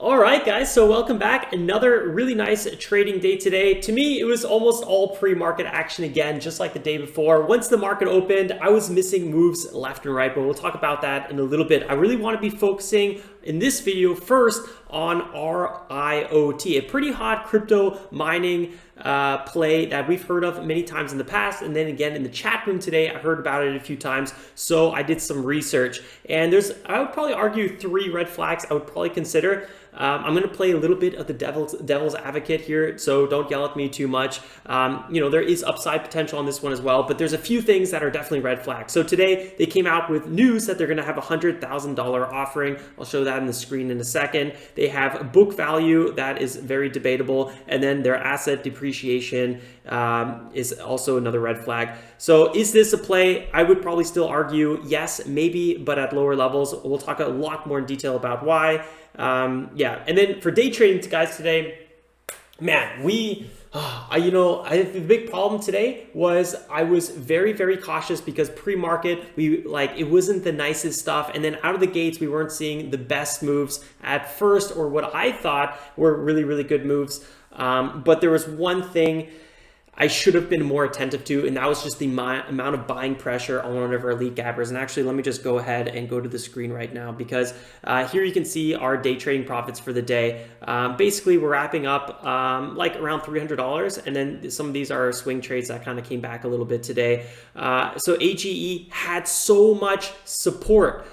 All right, guys, so welcome back. Another really nice trading day today. To me, it was almost all pre-market action again, just like the day before. Once the market opened, I was missing moves left and right, but we'll talk about that in a little bit. I really want to be focusing in this video first on RIOT, a pretty hot crypto mining play that we've heard of many times in the past. And then again, in the chat room today, I heard about it a few times. So I did some research, and I would probably argue 3 red flags I would probably consider. I'm going to play a little bit of the devil's advocate here, so don't yell at me too much. There is upside potential on this one as well, but there's a few things that are definitely red flags. So today they came out with news that they're going to have a $100,000 offering. I'll show that in the screen in a second. They have a book value that is very debatable, and then their asset depreciation is also another red flag. So is this a play? I would probably still argue yes, maybe, but at lower levels. We'll talk a lot more in detail about why. And then for day trading, guys, today, man, the big problem today was I was very, very cautious because pre-market, it wasn't the nicest stuff. And then out of the gates, we weren't seeing the best moves at first, or what I thought were really, really good moves. But there was one thing I should have been more attentive to, and that was just the amount of buying pressure on one of our elite gappers. And actually, let me just go ahead and go to the screen right now, because here you can see our day trading profits for the day. Basically, we're wrapping up like around $300, and then some of these are swing trades that kind of came back a little bit today. So AGE had so much support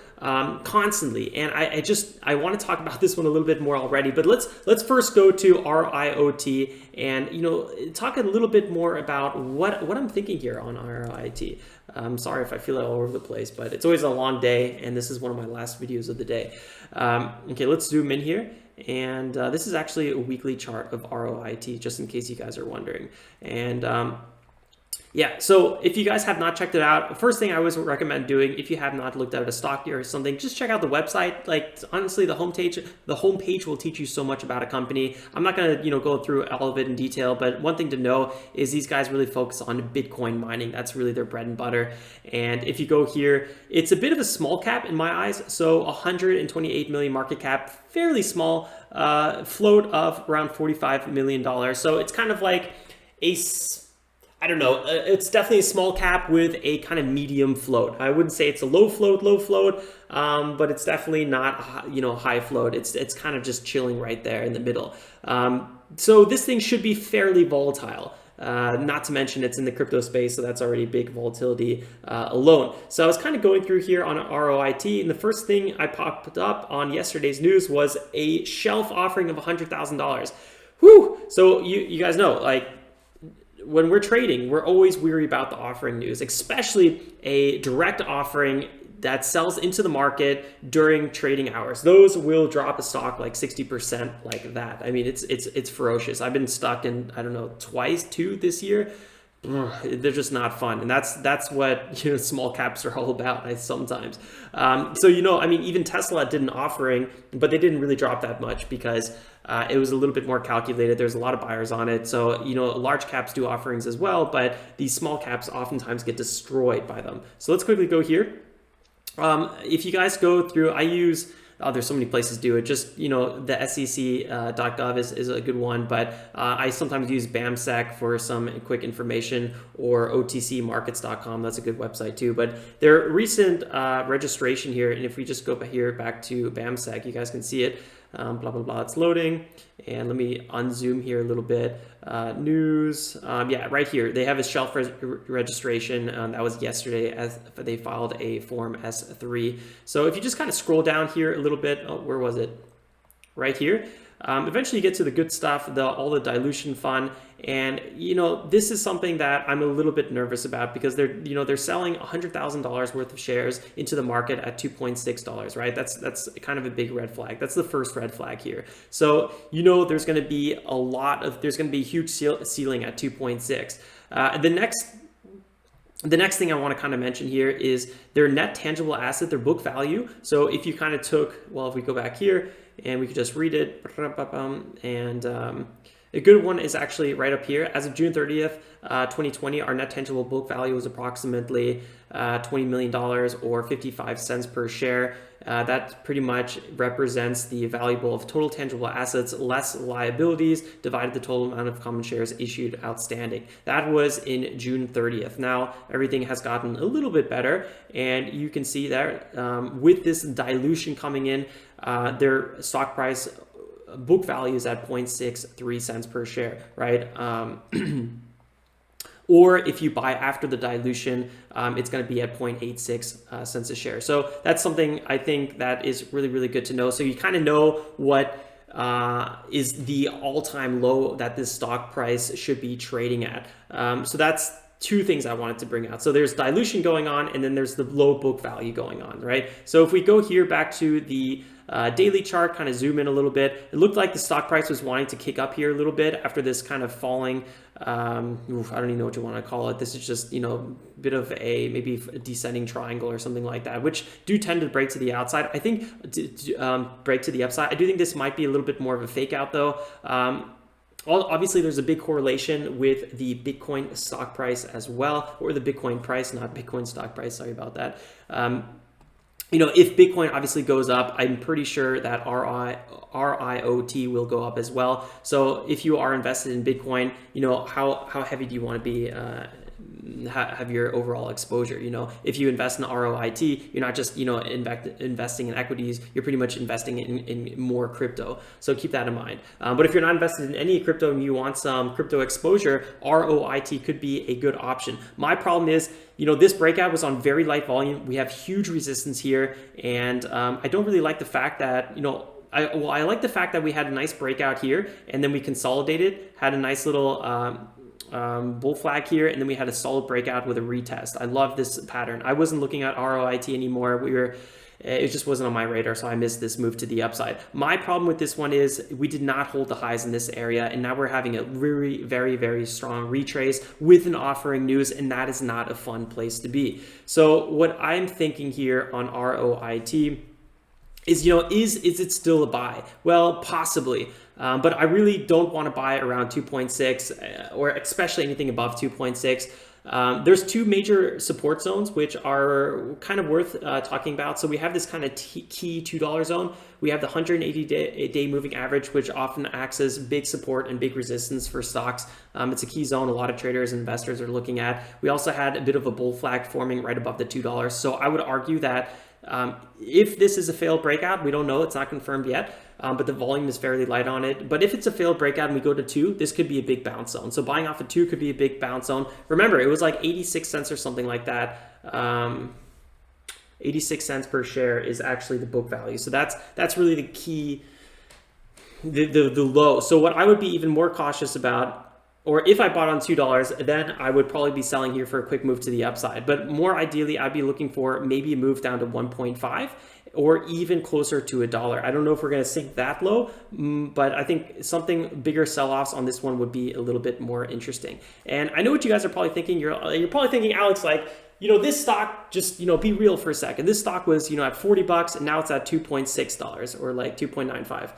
constantly, and I want to talk about this one a little bit more already, but let's first go to RIOT and talk a little bit more about what I'm thinking here on RIOT. I'm sorry if I feel it all over the place, but it's always a long day, and this is one of my last videos of the day. Okay, let's zoom in here, and this is actually a weekly chart of RIOT, just in case you guys are wondering. And yeah, so if you guys have not checked it out, the first thing I always recommend doing, if you have not looked at a stock or something, just check out the website. Like, honestly, the homepage will teach you so much about a company. I'm not going to, go through all of it in detail, but one thing to know is these guys really focus on Bitcoin mining. That's really their bread and butter. And if you go here, it's a bit of a small cap in my eyes. So 128 million market cap, fairly small, float of around $45 million. So it's kind of like I don't know, it's definitely a small cap with a kind of medium float. I wouldn't say it's a low float, but it's definitely not, high float. It's kind of just chilling right there in the middle. So this thing should be fairly volatile. Not to mention it's in the crypto space, so that's already big volatility alone. So I was kind of going through here on RIOT, and the first thing I popped up on yesterday's news was a shelf offering of $100,000. Whew! So you guys know, when we're trading, we're always weary about the offering news, especially a direct offering that sells into the market during trading hours. Those will drop a stock like 60% like that. I mean, it's ferocious. I've been stuck in, I don't know, two this year. They're just not fun, and that's what small caps are all about sometimes. Even Tesla did an offering, but they didn't really drop that much because it was a little bit more calculated. There's a lot of buyers on it, so large caps do offerings as well, but these small caps oftentimes get destroyed by them. So let's quickly go here. If you guys go through, I use there's so many places to do it. Just, the SEC.gov is a good one, but I sometimes use BAMSEC for some quick information, or OTCmarkets.com. That's a good website too. But their recent registration here, and if we just go back to BAMSEC, you guys can see it. Blah, blah, blah, it's loading. And let me unzoom here a little bit. News, right here, they have a shelf registration. That was yesterday as they filed a Form S3. So if you just kind of scroll down here a little bit, where was it? Right here. Eventually you get to the good stuff, all the dilution fun. And, this is something that I'm a little bit nervous about, because they're selling $100,000 worth of shares into the market at $2.6, right? That's kind of a big red flag. That's the first red flag here. So, there's going to be a huge ceiling at 2.6. The next thing I want to kind of mention here is their net tangible asset, their book value. So if you kind of if we go back here and we could just read it, and a good one is actually right up here. As of June 30th, 2020, our net tangible book value was approximately $20 million, or 55 cents per share. that pretty much represents the valuable of total tangible assets less liabilities divided the total amount of common shares issued outstanding. That was in June 30th. Now everything has gotten a little bit better, and you can see that with this dilution coming in, their stock price book value is at 0.63 cents per share, right? Or if you buy after the dilution, it's going to be at 0.86 cents a share. So that's something I think that is really, really good to know. So you kind of know what is the all-time low that this stock price should be trading at. So that's two things I wanted to bring out. So there's dilution going on, and then there's the low book value going on, right? So if we go here back to the daily chart, kind of zoom in a little bit, it looked like the stock price was wanting to kick up here a little bit after this kind of falling, I don't even know what you want to call it. This is just, you know, a bit of a maybe a descending triangle or something like that, which do tend to break to the outside. I think break to the upside. I do think this might be a little bit more of a fake out though. Obviously, there's a big correlation with the Bitcoin stock price as well, or the Bitcoin price, not Bitcoin stock price. Sorry about that. You know, if Bitcoin obviously goes up, I'm pretty sure that RIOT will go up as well. So if you are invested in Bitcoin, you know, how heavy do you want to be, have your overall exposure? You know, if you invest in ROIT, you're not just, you know, investing in equities, you're pretty much investing in more crypto. So keep that in mind. But if you're not invested in any crypto and you want some crypto exposure, ROIT could be a good option. My problem is, you know, this breakout was on very light volume. We have huge resistance here. And I don't really like the fact that, you know, I like the fact that we had a nice breakout here and then we consolidated, had a nice little bull flag here, and then we had a solid breakout with a retest. I love this pattern. I wasn't looking at ROIT anymore. It just wasn't on my radar, so I missed this move to the upside. My problem with this one is we did not hold the highs in this area, and now we're having a really very, very strong retrace with an offering news, and that is not a fun place to be. So what I'm thinking here on ROIT is, you know, is it still a buy? Well, possibly. But I really don't want to buy around 2.6 or especially anything above 2.6. There's two major support zones which are kind of worth talking about. So we have this kind of key $2 zone. We have the 180-day moving average, which often acts as big support and big resistance for stocks. It's a key zone a lot of traders and investors are looking at. We also had a bit of a bull flag forming right above the $2. So I would argue that if this is a failed breakout, we don't know, it's not confirmed yet, but the volume is fairly light on it. But if it's a failed breakout and we go to 2, this could be a big bounce zone. So buying off of 2 could be a big bounce zone. Remember, it was like 86 cents or something like that. 86 cents per share is actually the book value. So that's really the key, the low. So what I would be even more cautious about, or if I bought on $2, then I would probably be selling here for a quick move to the upside. But more ideally, I'd be looking for maybe a move down to 1.5 or even closer to $1. I don't know if we're going to sink that low, but I think something bigger sell-offs on this one would be a little bit more interesting. And I know what you guys are probably thinking. You're probably thinking, Alex, like, you know, this stock, just, you know, be real for a second. This stock was, you know, at $40 and now it's at $2.6 or like 2.95.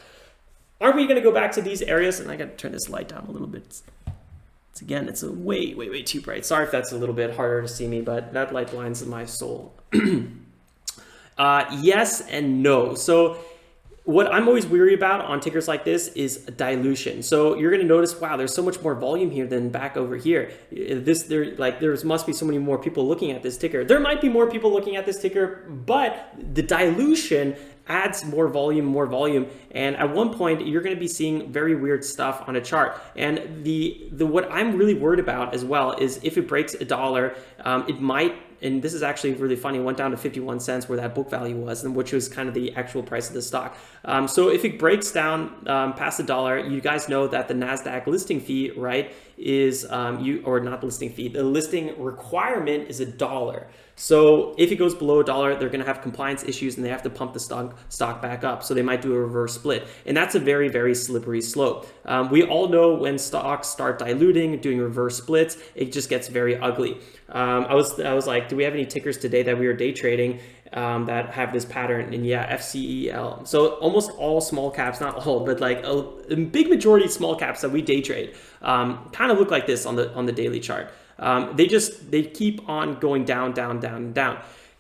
Aren't we going to go back to these areas? And I got to turn this light down a little bit. Again, it's a way too bright. Sorry if that's a little bit harder to see me, but that light blinds my soul. Yes and no. So what I'm always weary about on tickers like this is dilution. So you're going to notice, wow, there's so much more volume here than back over here. There must be so many more people looking at this ticker. There might be more people looking at this ticker, but the dilution adds more volume, and at one point you're going to be seeing very weird stuff on a chart. And the what I'm really worried about as well is if it breaks $1, it might, and this is actually really funny, it went down to 51 cents where that book value was, and which was kind of the actual price of the stock. So if it breaks down past $1, you guys know that the NASDAQ listing fee, right, is or not listing fee, the listing requirement is $1. So if it goes below $1, they're going to have compliance issues and they have to pump the stock back up. So they might do a reverse split. And that's a very, very slippery slope. We all know when stocks start diluting, doing reverse splits, it just gets very ugly. I was like, do we have any tickers today that we were day trading that have this pattern? And yeah, FCEL. So almost all small caps, not all, but like a big majority of small caps that we day trade kind of look like this on the daily chart. They keep on going down.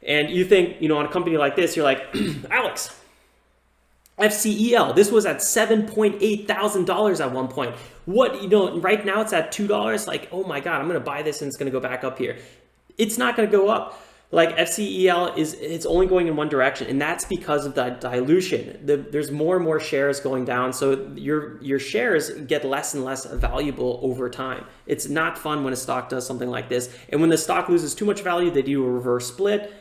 And you think, you know, on a company like this, you're like, Alex, FCEL, this was at $7.8 thousand at one point. What, you know, right now it's at $2. Like, oh my God, I'm going to buy this and it's going to go back up here. It's not going to go up. Like FCEL it's only going in one direction, and that's because of the dilution. There's more and more shares going down, so your shares get less and less valuable over time. It's not fun when a stock does something like this, and when the stock loses too much value, they do a reverse split,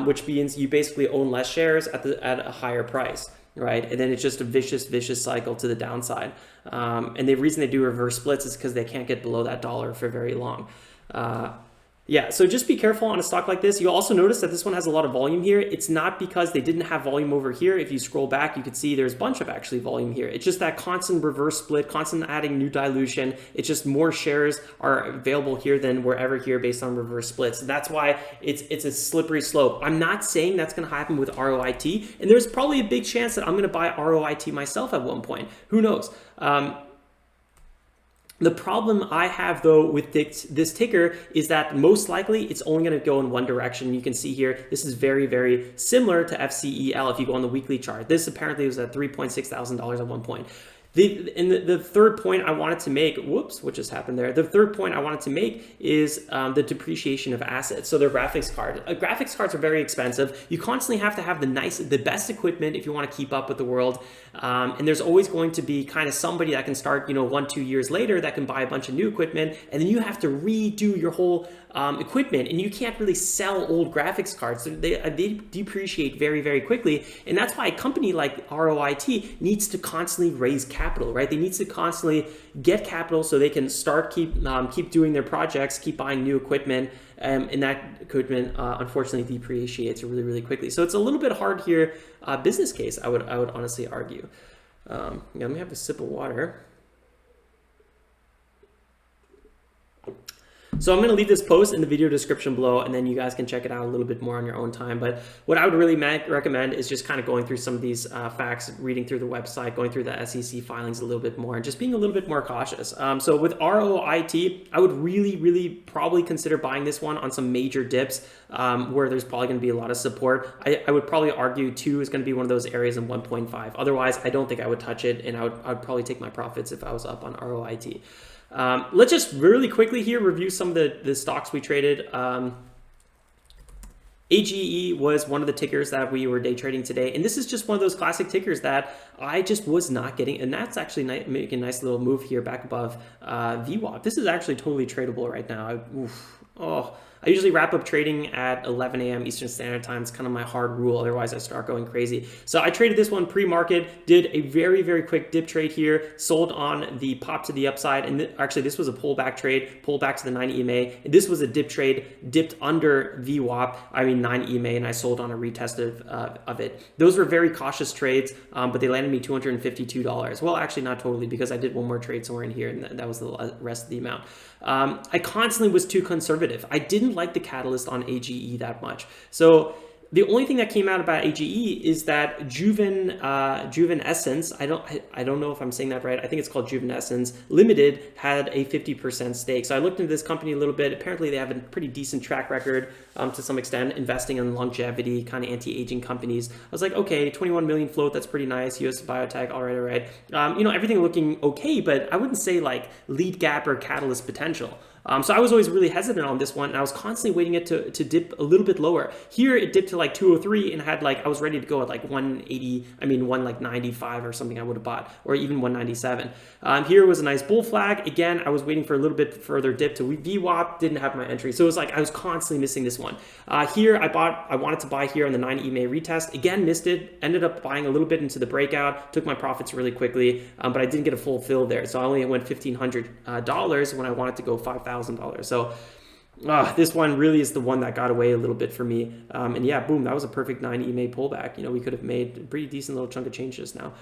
which means you basically own less shares at a higher price, right? And then it's just a vicious cycle to the downside. And the reason they do reverse splits is because they can't get below that dollar for very long. Yeah, so just be careful on a stock like this. You'll also notice that this one has a lot of volume here. It's not because they didn't have volume over here. If you scroll back, you can see there's a bunch of actually volume here. It's just that constant reverse split, constant adding new dilution. It's just more shares are available here than wherever here based on reverse splits. That's why it's a slippery slope. I'm not saying that's going to happen with ROIT, and there's probably a big chance that I'm going to buy ROIT myself at one point. Who knows? The problem I have though with this ticker is that most likely it's only going to go in one direction. You can see here, this is very similar to FCEL if you go on the weekly chart. This apparently was at $3.6 thousand at one point. The third point I wanted to make, whoops, what just happened there? The third point I wanted to make is the depreciation of assets. So their graphics card. Graphics cards are very expensive. You constantly have to have the best equipment if you want to keep up with the world. And there's always going to be kind of somebody that can start, you know, 1-2 years later that can buy a bunch of new equipment, and then you have to redo your whole equipment, and you can't really sell old graphics cards. So they depreciate very quickly, and that's why a company like ROIT needs to constantly raise capital, right? They need to constantly get capital so they can start keep doing their projects, keep buying new equipment, and that equipment unfortunately depreciates really quickly. So it's a little bit hard here, business case, I would honestly argue. Yeah, let me have a sip of water. So I'm going to leave this post in the video description below, and then you guys can check it out a little bit more on your own time. But what I would really recommend is just kind of going through some of these facts, reading through the website, going through the SEC filings a little bit more, and just being a little bit more cautious. So with ROIT, I would really probably consider buying this one on some major dips where there's probably going to be a lot of support. I would probably argue 2 is going to be one of those areas in 1.5. Otherwise, I don't think I would touch it, and I would probably take my profits if I was up on ROIT. Let's just really quickly here review some of the stocks we traded. AGE was one of the tickers that we were day trading today, and this is just one of those classic tickers that I just was not getting, and that's actually making a nice little move here back above VWAP. This is actually totally tradable right now. I usually wrap up trading at 11 a.m. Eastern Standard Time. It's kind of my hard rule. Otherwise, I start going crazy. So I traded this one pre-market, did a very quick dip trade here, sold on the pop to the upside. And actually, this was a pullback trade, pulled back to the 9 EMA. And this was a dip trade, dipped under VWAP, 9 EMA, and I sold on a retest of it. Those were very cautious trades, but they landed me $252. Well, actually, not totally, because I did one more trade somewhere in here, and that was the rest of the amount. I constantly was too conservative. I didn't like the catalyst on AGE that much. So the only thing that came out about AGE is that Juvenescence, I don't know if I'm saying that right. I think it's called Juvenescence Limited, had a 50% stake. So I looked into this company a little bit. Apparently they have a pretty decent track record to some extent, investing in longevity, kind of anti-aging companies. I was like, okay, 21 million float, that's pretty nice. US biotech, all right. Everything looking okay, but I wouldn't say like lead gap or catalyst potential. So I was always really hesitant on this one, and I was constantly waiting it to dip a little bit lower. Here it dipped to like 203 and had I was ready to go at like 180, 195 or something I would have bought, or even 197. Here was a nice bull flag. Again, I was waiting for a little bit further dip to VWAP, didn't have my entry. So it was like I was constantly missing this one. Here I wanted to buy here on the 9 EMA retest. Again, missed it, ended up buying a little bit into the breakout, took my profits really quickly, but I didn't get a full fill there. So I only went $1,500 when I wanted to go $5,000. So this one really is the one that got away a little bit for me. And yeah, boom, that was a perfect 9 EMA pullback. We could have made a pretty decent little chunk of change just now.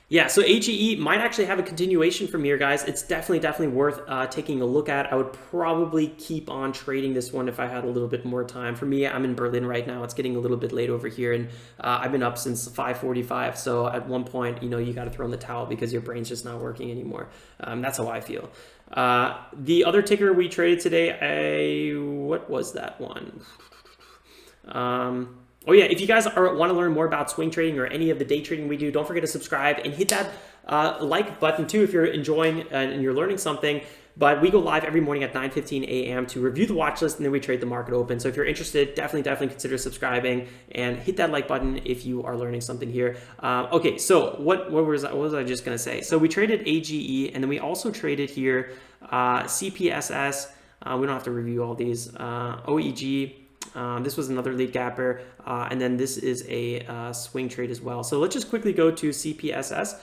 Yeah, so AGE might actually have a continuation from here, guys. It's definitely worth taking a look at. I would probably keep on trading this one if I had a little bit more time. For me, I'm in Berlin right now. It's getting a little bit late over here, and I've been up since 5:45. So at one point, you got to throw in the towel because your brain's just not working anymore. That's how I feel. The other ticker we traded today, what was that one? Oh yeah, if you guys want to learn more about swing trading or any of the day trading we do, don't forget to subscribe and hit that like button too if you're enjoying and you're learning something. But we go live every morning at 9:15 a.m. to review the watch list, and then we trade the market open. So if you're interested, definitely consider subscribing and hit that like button if you are learning something here. Okay, so what was I just gonna say? So we traded AGE, and then we also traded here CPSS. We don't have to review all these. OEG. This was another lead gapper, and then this is a swing trade as well. So let's just quickly go to CPSS.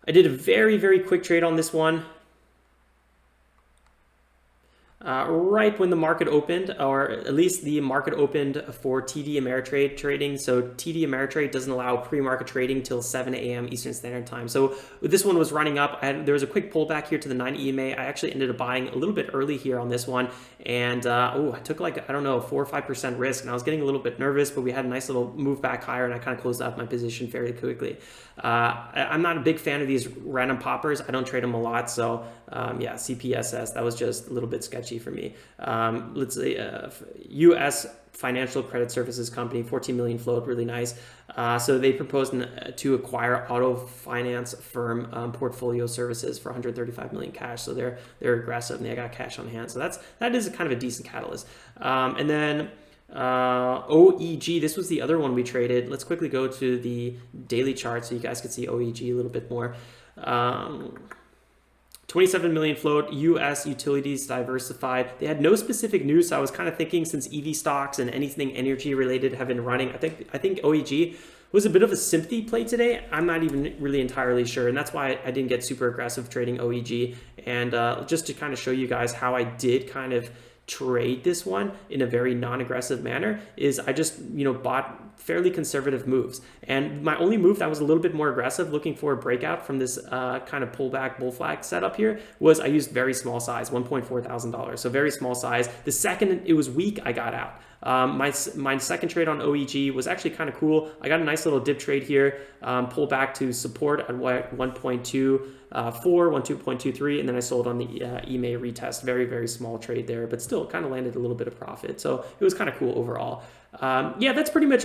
I did a very quick trade on this one. Right when the market opened, or at least the market opened for TD Ameritrade trading. So TD Ameritrade doesn't allow pre-market trading till 7 a.m. Eastern Standard Time. So this one was running up. There was a quick pullback here to the 9 EMA. I actually ended up buying a little bit early here on this one. And I took like, I don't know, 4 or 5% risk. And I was getting a little bit nervous, but we had a nice little move back higher, and I kind of closed out my position fairly quickly. I'm not a big fan of these random poppers. I don't trade them a lot. So yeah, CPSS, that was just a little bit sketchy for me. Let's say U.S. Financial Credit Services Company, 14 million float, really nice. So they proposed to acquire auto finance firm Portfolio Services for 135 million cash. So they're aggressive, and they got cash on hand. So that is kind of a decent catalyst. And then OEG, this was the other one we traded. Let's quickly go to the daily chart so you guys can see OEG a little bit more. 27 million float, U.S. utilities diversified. They had no specific news, so I was kind of thinking since EV stocks and anything energy related have been running, I think OEG was a bit of a sympathy play today. I'm not even really entirely sure, and that's why I didn't get super aggressive trading OEG. And just to kind of show you guys how I did kind of trade this one in a very non-aggressive manner is I just bought fairly conservative moves, and my only move that was a little bit more aggressive, looking for a breakout from this kind of pullback bull flag setup here, was I used very small size, $1.4 thousand, so very small size. The second it was weak, I got out. My second trade on OEG was actually kind of cool. I got a nice little dip trade here, pull back to support at 1.24, 12.23, and then I sold on the EMA retest. Very small trade there, but still kind of landed a little bit of profit. So it was kind of cool overall. Yeah, that's pretty much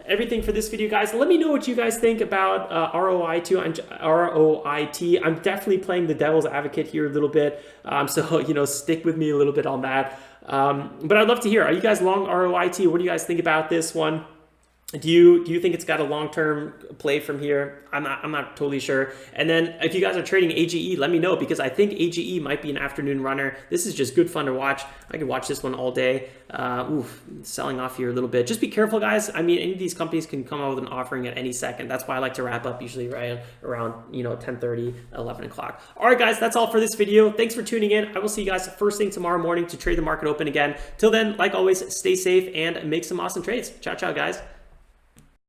everything for this video, guys. Let me know what you guys think about ROIT. I'm definitely playing the devil's advocate here a little bit. So stick with me a little bit on that. But I'd love to hear, are you guys long ROIT? What do you guys think about this one? Do you think it's got a long-term play from here? I'm not totally sure. And then if you guys are trading AGE, let me know, because I think AGE might be an afternoon runner. This is just good fun to watch. I could watch this one all day. Selling off here a little bit. Just be careful, guys. I mean, any of these companies can come out with an offering at any second. That's why I like to wrap up usually right around 10:30, 11 o'clock. All right, guys, that's all for this video. Thanks for tuning in. I will see you guys first thing tomorrow morning to trade the market open again. Till then, like always, stay safe and make some awesome trades. Ciao, guys.